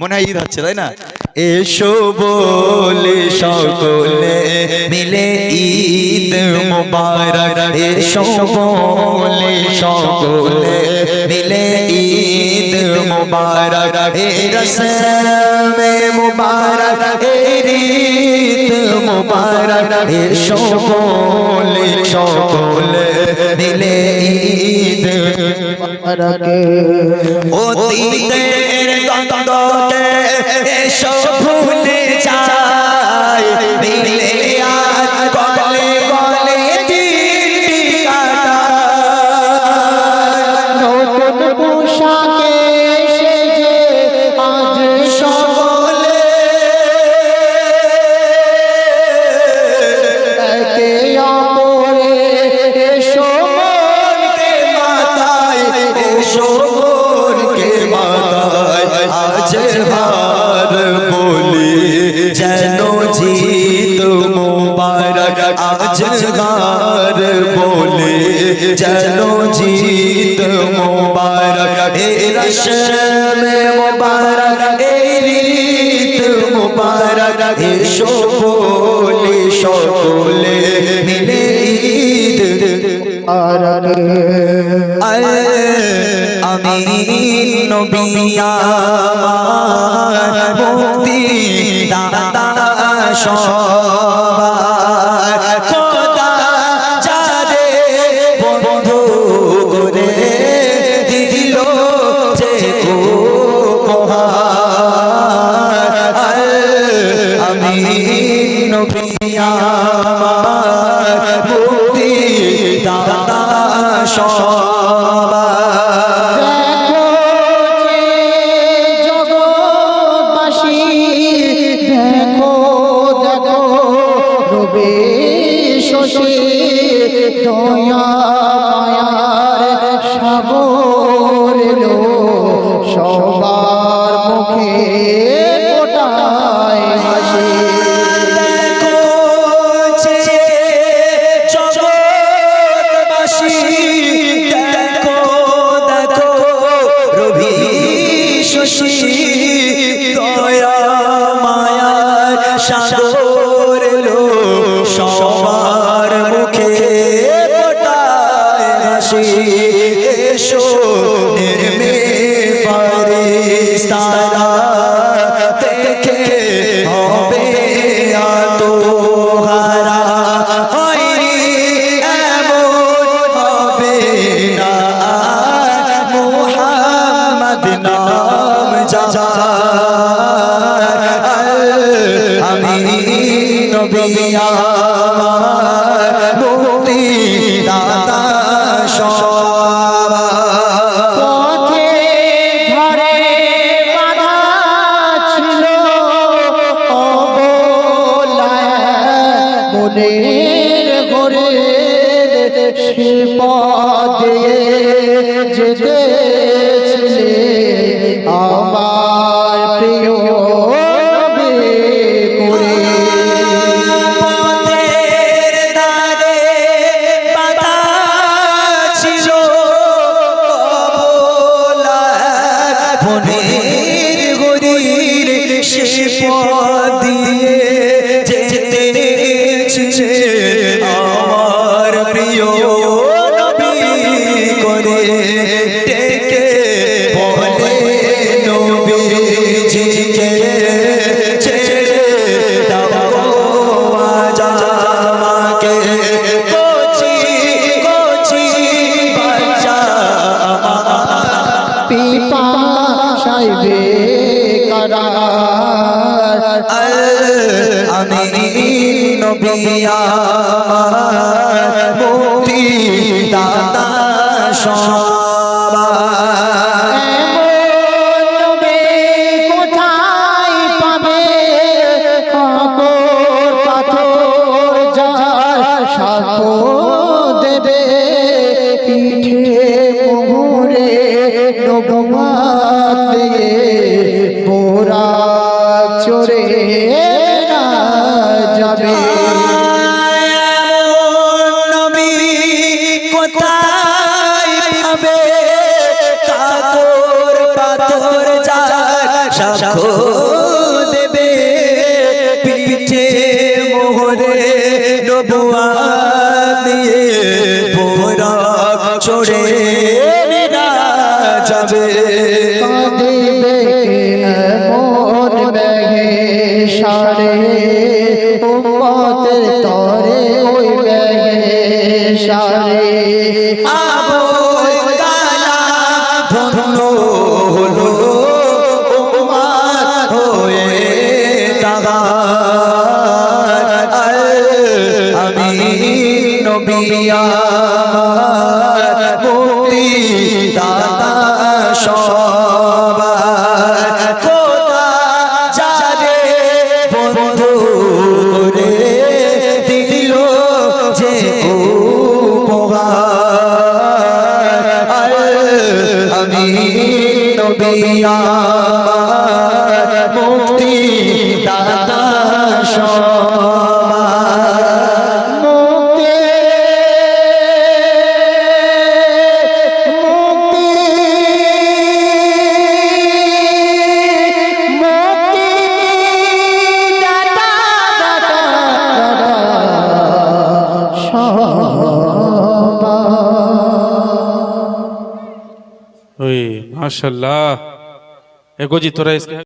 মনে হয় ঈদ হচ্ছে তাই না? এসো বলে সকলে মিলে ঈদ মুবারক, এসো বলে সকলে মিলে ঈদ মুবারক, এ রসমে মুবারক এ ঈদ মুবারক, এসো বলে সকলে মিলে ঈদ মুবারক। অতীতের দ্বন্দ্বকে এসো ভুলে যাই, মিলে আজ গলে গলে দিনটি কাটাই। নতুন পোশাকে সেজে আজ সকলে একে অপরে এসো মনকে মাতায়, এসো মনকে মাতায়, আজ হার বলি যেন জিত মুবারক, আজ হার বলি যেন জিত মুবারক, এ রসমে মুবারক এ ঈদ মুবারক, এসো বলি সকলে মিলে ঈদ মুবারক। আমি নবী আমার মুক্তি দাতা সবার, খোদা যারে বন্ধু করে দিল যে উপহার। আমি নবী আমার মুক্তি দাতা সবার। দেখো যে জগৎবাসী, দেখো দেখো রবে শশী, দয়া মায়ার সাগর এলো সবার মুখে ফোটায় হাসি। দেখো যে জগৎবাসী, দেখো দেখো রবি শশী, দয়া মায়ার সাগর এলো সবার মুখে ফোটায় হাসি। এসো নেমে ফারিস্তারা, দেখে হবে আত্মহারা, হয়নি এমন হবে না মুহাম্মদ নাম যার। আমি নবী আমার মুক্তি দাতা সবার। পথে ধরে বাধা ছিল অবলায়, মনের ঘরে সে পথে যেতেছিলে আমার প্রিয় নবী করে। পথের ধারে বাধা ছিল অবলায়, মনের গরির সে পথ দিয়ে যেতেছিলে আমার প্রিয় নবী করে। ডেকে বলে নবীজিকে ছেড়ে দাও আজ আমাকে, কচি কচি বাচ্চা পিপাসায় বেকরার। আমি নবী আমার মুক্তি দাতা সবার। এমন নবী কোথায় পাবে, কাকর পাথর যার সাক্ষ্য দেবে, পিঠে মোহরে নবুয়ত দিয়ে বোরা চড়ে না যাবে। এমন নবী কোথায় পাবে, সাক্ষ্য দেবে পিঠে মোহরে নবুয়াত দিয়ে বোরাক চড়ে যাবে কাঁদিবে মন বেগে সারে উম্মতের তরে ওই বেগে সারে আবুল কালাম ধন্য হলো উম্মত হয়ে তাহার আমি নবী আমার মুক্তি দাতা সবার খোদা যারে বন্ধু করে দিল যে উপহার আমি নবী আমার মুক্তি দাতা সবার মুক্তি মুক্তি দাতা দাতা ওই মাশাআল্লাহ এগো জি তোরা इसके